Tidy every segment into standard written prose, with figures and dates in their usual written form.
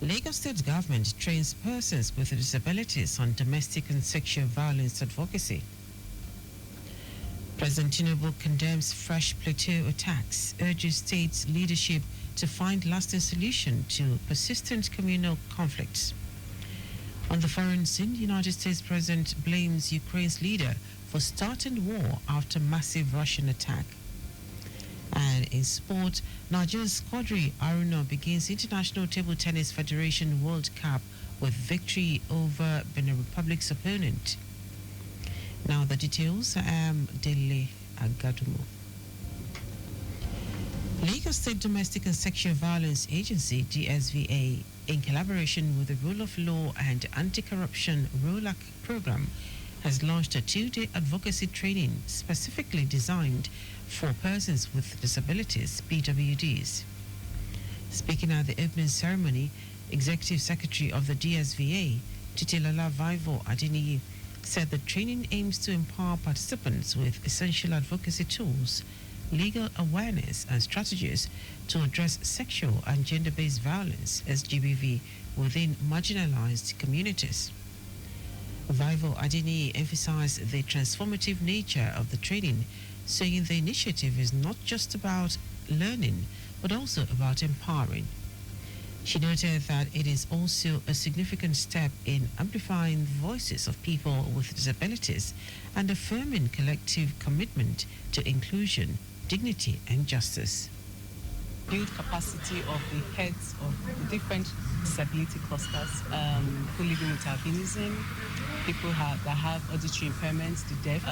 Lagos State government trains persons with disabilities on domestic and sexual violence advocacy. President Tinubu condemns fresh plateau attacks, urges state leadership to find lasting solution to persistent communal conflicts. On the foreign scene, United States President blames Ukraine's leader for starting war after massive Russian attack. And in sport, Nigeria's Quadri Aruna begins International Table Tennis Federation World Cup with victory over Benin Republic's opponent. Now the details. I am Dele Agadumo. Lagos State Domestic and Sexual Violence Agency, DSVA, in collaboration with the Rule of Law and Anti-Corruption ROLAC program, has launched a 2-day advocacy training specifically designed for persons with disabilities, PWDs. Speaking at the opening ceremony, Executive Secretary of the DSVA, Titilola Vaivo Adeniyi, said the training aims to empower participants with essential advocacy tools, legal awareness and strategies to address sexual and gender-based violence, SGBV, within marginalized communities. Vaivo Adeniyi emphasized the transformative nature of the training, saying the initiative is not just about learning, but also about empowering. She noted that it is also a significant step in amplifying the voices of people with disabilities and affirming collective commitment to inclusion, dignity, and justice. Build capacity of the heads of the different disability clusters, people living with albinism, people that have auditory impairments, the deaf,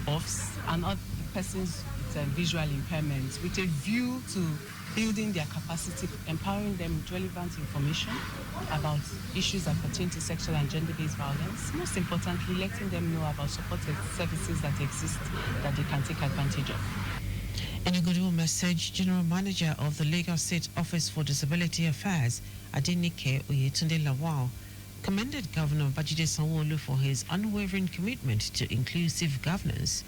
deafs, and other persons with visual impairments, with a view to building their capacity, empowering them with relevant information about issues that pertain to sexual and gender-based violence. Most importantly, letting them know about supported services that exist that they can take advantage of. In a goodwill message, General Manager of the Lagos State Office for Disability Affairs, Adenike Oyetunde Lawal, commended Governor Babajide Sanwo-Olu for his unwavering commitment to inclusive governance,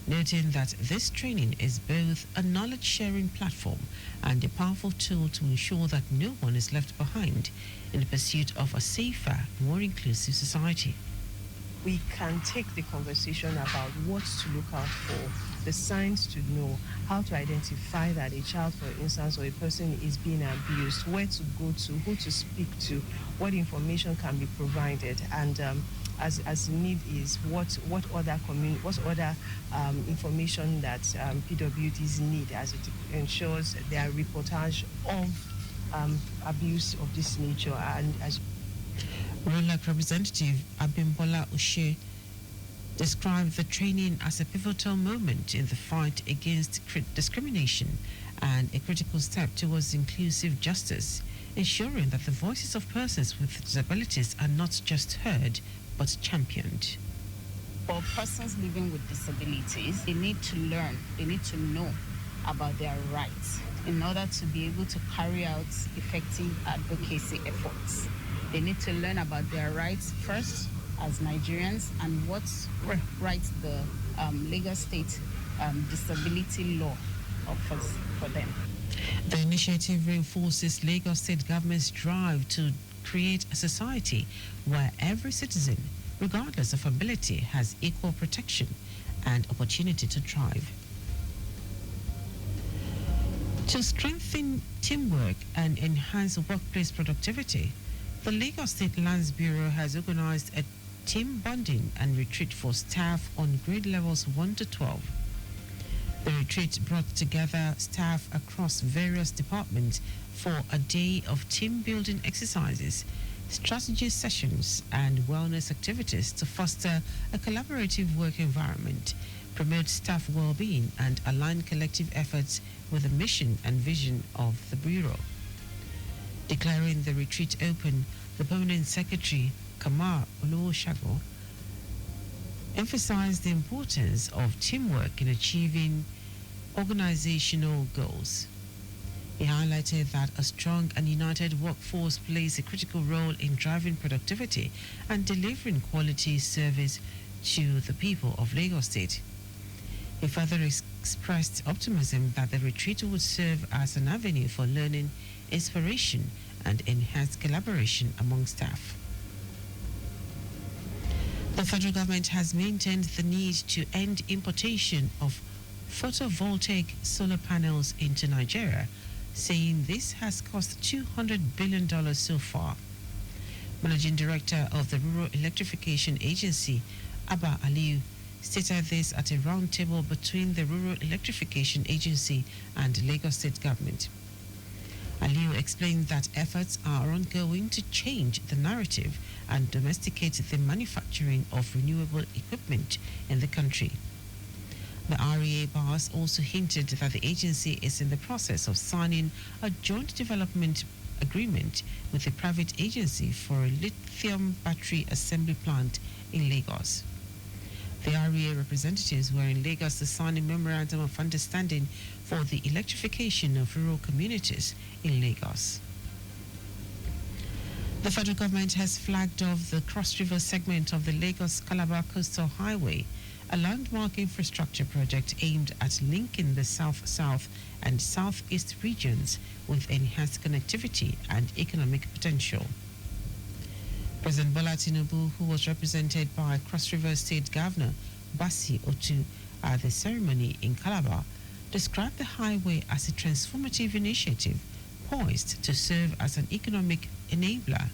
noting that this training is both a knowledge-sharing platform and a powerful tool to ensure that no one is left behind in the pursuit of a safer, more inclusive society. We can take the conversation about what to look out for, the signs to know, how to identify that a child, for instance, or a person is being abused, where to go to, who to speak to, what information can be provided, and as the need is, what other information that PWDs need as it ensures their reportage of abuse of this nature. And as ROLAC representative Abimbola Ushe described the training as a pivotal moment in the fight against discrimination and a critical step towards inclusive justice, ensuring that the voices of persons with disabilities are not just heard, but championed. For persons living with disabilities, they need to learn, they need to know about their rights in order to be able to carry out effective advocacy efforts. They need to learn about their rights first as Nigerians and what rights the Lagos State disability law offers for them. The initiative reinforces Lagos State government's drive to create a society where every citizen, regardless of ability, has equal protection and opportunity to thrive. To strengthen teamwork and enhance workplace productivity, the Lagos State Lands Bureau has organized a team bonding and retreat for staff on grade levels 1 to 12. The retreat brought together staff across various departments for a day of team building exercises, strategy sessions, and wellness activities to foster a collaborative work environment, promote staff well-being, and align collective efforts with the mission and vision of the Bureau. Declaring the retreat open, the Permanent Secretary, Kamar Oluwoshago, emphasized the importance of teamwork in achieving organizational goals. He highlighted that a strong and united workforce plays a critical role in driving productivity and delivering quality service to the people of Lagos State. He further expressed optimism that the retreat would serve as an avenue for learning, inspiration, and enhanced collaboration among staff. The federal government has maintained the need to end importation of photovoltaic solar panels into Nigeria, saying this has cost $200 billion so far. Managing Director of the Rural Electrification Agency, Abba Aliyu, stated this at a roundtable between the Rural Electrification Agency and Lagos State Government. Aliyu explained that efforts are ongoing to change the narrative and domesticate the manufacturing of renewable equipment in the country. The REA boss also hinted that the agency is in the process of signing a joint development agreement with a private agency for a lithium battery assembly plant in Lagos. The REA representatives were in Lagos to sign a memorandum of understanding for the electrification of rural communities in Lagos. The federal government has flagged off the Cross River segment of the Lagos-Calabar Coastal Highway, a landmark infrastructure project aimed at linking the South-South and Southeast regions with enhanced connectivity and economic potential. President Bola Tinubu, who was represented by Cross River State Governor Basi Otu at the ceremony in Calabar, described the highway as a transformative initiative poised to serve as an economic enabler,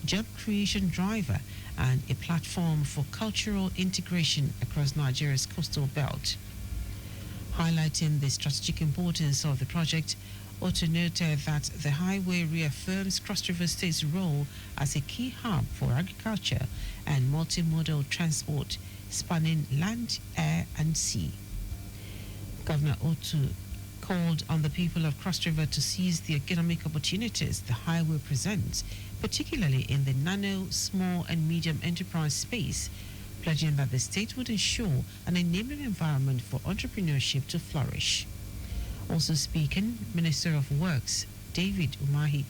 job creation driver, and a platform for cultural integration across Nigeria's coastal belt. Highlighting the strategic importance of the project, Otu noted that the highway reaffirms Cross River State's role as a key hub for agriculture and multimodal transport spanning land, air, and sea. Governor Otu called on the people of Cross River to seize the economic opportunities the highway presents, particularly in the nano, small, and medium enterprise space, pledging that the state would ensure an enabling environment for entrepreneurship to flourish. Also speaking, Minister of Works David Umahi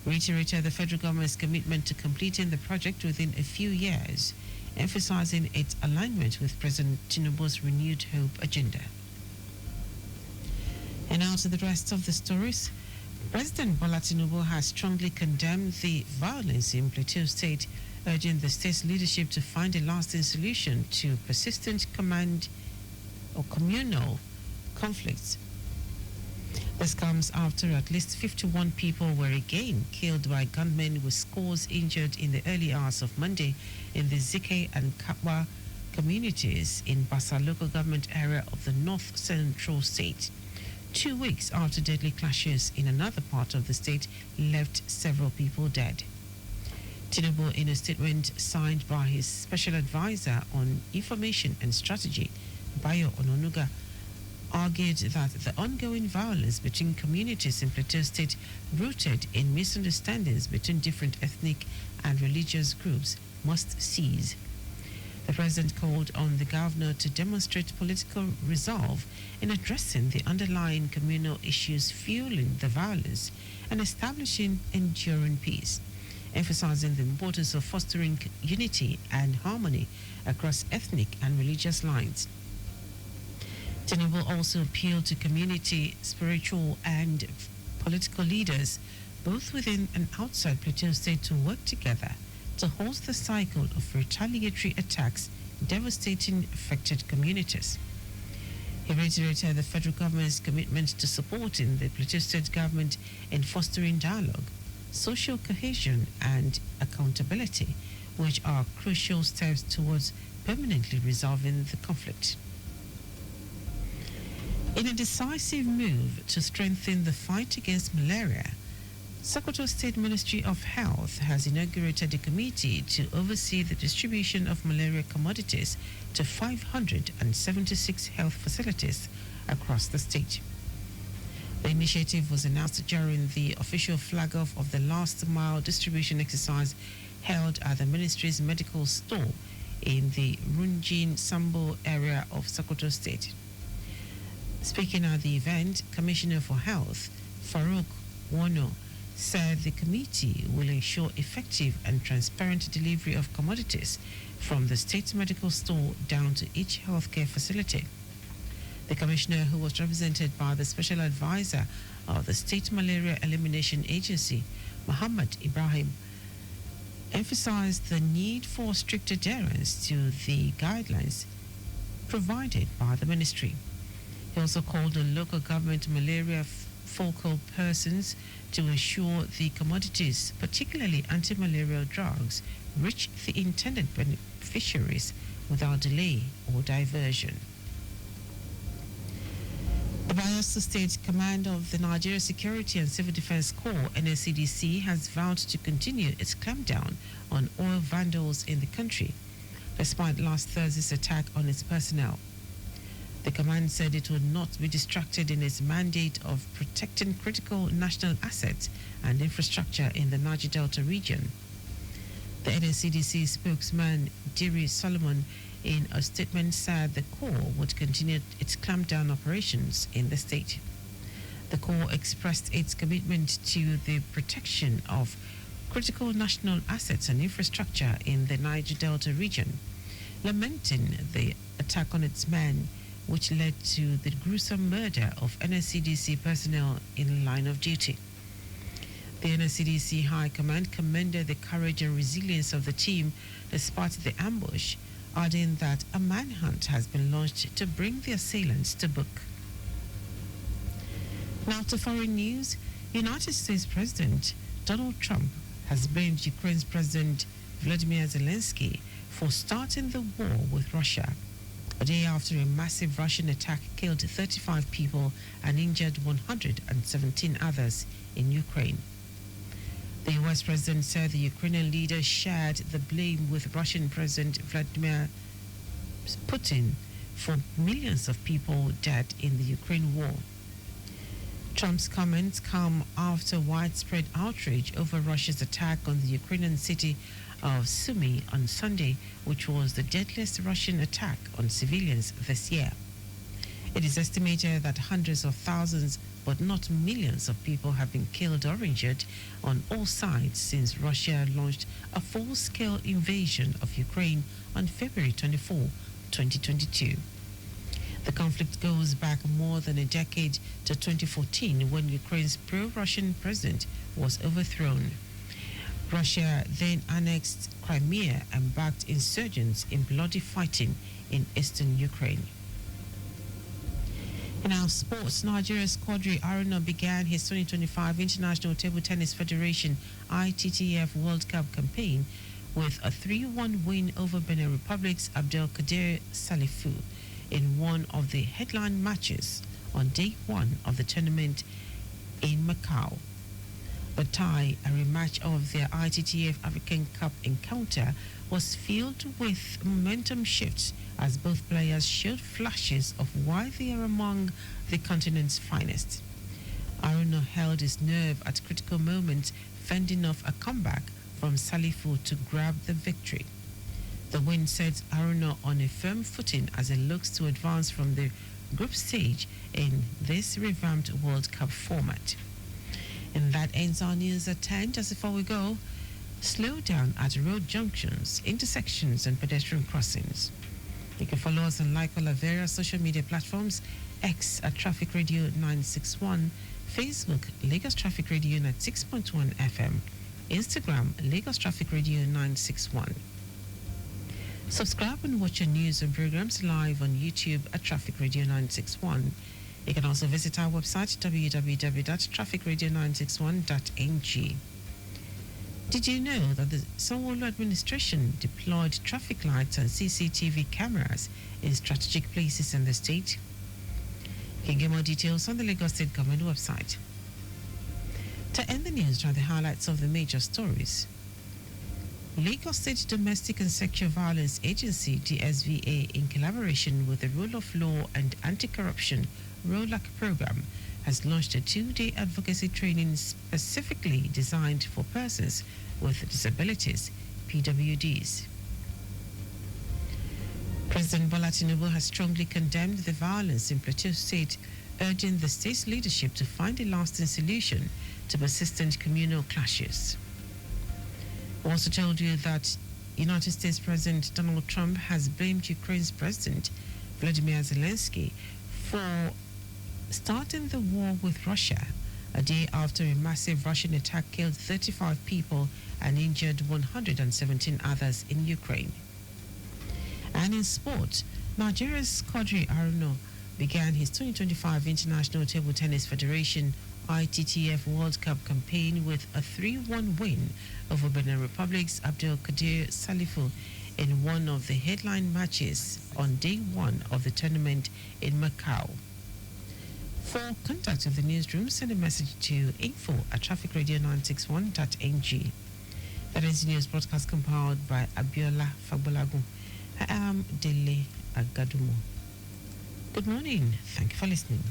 reiterated the federal government's commitment to completing the project within a few years, emphasizing its alignment with President Tinubu's renewed hope agenda. And now to the rest of the stories. President Bola Tinubu has strongly condemned the violence in Plateau State, urging the state's leadership to find a lasting solution to persistent communal conflicts. This comes after at least 51 people were again killed by gunmen with scores injured in the early hours of Monday in the Zike and Kapwa communities in Basa local government area of the north central state. 2 weeks after deadly clashes in another part of the state left several people dead. Tinubu, in a statement signed by his special advisor on information and strategy, Bayo Ononuga, argued that the ongoing violence between communities in Plateau State, rooted in misunderstandings between different ethnic and religious groups, must cease. The president called on the governor to demonstrate political resolve in addressing the underlying communal issues fueling the violence and establishing enduring peace, emphasizing the importance of fostering unity and harmony across ethnic and religious lines. Tinubu also appealed to community, spiritual, and political leaders, both within and outside Plateau State, to work together to halt the cycle of retaliatory attacks devastating affected communities. He reiterated the federal government's commitment to supporting the Plateau State government in fostering dialogue, social cohesion, and accountability, which are crucial steps towards permanently resolving the conflict. In a decisive move to strengthen the fight against malaria, Sokoto State Ministry of Health has inaugurated a committee to oversee the distribution of malaria commodities to 576 health facilities across the state. The initiative was announced during the official flag-off of the last mile distribution exercise held at the ministry's medical store in the Runjin Sambo area of Sokoto State. Speaking at the event, Commissioner for Health, Farouk Wano, said the committee will ensure effective and transparent delivery of commodities from the state medical store down to each healthcare facility. The commissioner, who was represented by the special advisor of the State Malaria Elimination Agency, Muhammad Ibrahim, emphasized the need for strict adherence to the guidelines provided by the ministry. He also called on local government malaria focal persons to ensure the commodities, particularly anti-malarial drugs, reach the intended beneficiaries without delay or diversion. The Bayelsa State Command of the Nigeria Security and Civil Defense Corps, NSCDC, has vowed to continue its clampdown on oil vandals in the country, despite last Thursday's attack on its personnel. The command said it would not be distracted in its mandate of protecting critical national assets and infrastructure in the Niger Delta region. The NSCDC spokesman, Diri Solomon, in a statement said the Corps would continue its clampdown operations in the state. The Corps expressed its commitment to the protection of critical national assets and infrastructure in the Niger Delta region, lamenting the attack on its men, which led to the gruesome murder of NSCDC personnel in line of duty. The NSCDC High Command commended the courage and resilience of the team despite the ambush, adding that a manhunt has been launched to bring the assailants to book. Now to foreign news. United States President Donald Trump has blamed Ukraine's President Vladimir Zelensky for starting the war with Russia, a day after a massive Russian attack killed 35 people and injured 117 others in Ukraine. The U.S. president said the Ukrainian leader shared the blame with Russian President Vladimir Putin for millions of people dead in the Ukraine war. Trump's comments come after widespread outrage over Russia's attack on the Ukrainian city of Sumy on Sunday, which was the deadliest Russian attack on civilians this year. It is estimated that hundreds of thousands, but not millions of people have been killed or injured on all sides since Russia launched a full-scale invasion of Ukraine on February 24, 2022. The conflict goes back more than a decade to 2014, when Ukraine's pro-Russian president was overthrown. Russia then annexed Crimea and backed insurgents in bloody fighting in eastern Ukraine. In our sports, Nigeria's Quadri Aruna began his 2025 International Table Tennis Federation ITTF World Cup campaign with a 3-1 win over Benin Republic's Abdelkader Salifu in one of the headline matches on day one of the tournament in Macau. The tie, a rematch of their ITTF African Cup encounter, was filled with momentum shifts as both players showed flashes of why they are among the continent's finest. Aruna held his nerve at critical moments, fending off a comeback from Salifu to grab the victory. The win sets Aruna on a firm footing as it looks to advance from the group stage in this revamped World Cup format. And that ends our news at 10. Just before we go, slow down at road junctions, intersections, and pedestrian crossings. You can follow us and like all our various social media platforms: X at Traffic Radio 961, Facebook Lagos Traffic Radio 96.1 FM, Instagram Lagos Traffic Radio 961. Subscribe and watch our news and programs live on YouTube at Traffic Radio 961. You can also visit our website www.trafficradio961.ng. Did you know that the Sanwo-Olu administration deployed traffic lights and CCTV cameras in strategic places in the state? You can get more details on the Lagos State Government website. To end the news, try the highlights of the major stories. Lagos State Domestic and Sexual Violence Agency, DSVA, in collaboration with the Rule of Law and Anti-Corruption ROLAC program, has launched a 2-day advocacy training specifically designed for persons with disabilities, PWDs. President Bola Tinubu has strongly condemned the violence in Plateau State, urging the state's leadership to find a lasting solution to persistent communal clashes. We also told you that United States President Donald Trump has blamed Ukraine's President Vladimir Zelensky for starting the war with Russia a day after a massive Russian attack killed 35 people and injured 117 others in Ukraine. And in sport, Nigeria's Quadri Aruno began his 2025 International Table Tennis Federation ITTF World Cup campaign with a 3-1 win over Benin Republic's Abdel Kadir Salifu in one of the headline matches on day one of the tournament in Macau. For contact of the newsroom, send a message to info@trafficradio961.ng. That is the news broadcast compiled by Abiola Fagbolagun. I am Dele Agadumo. Good morning. Thank you for listening.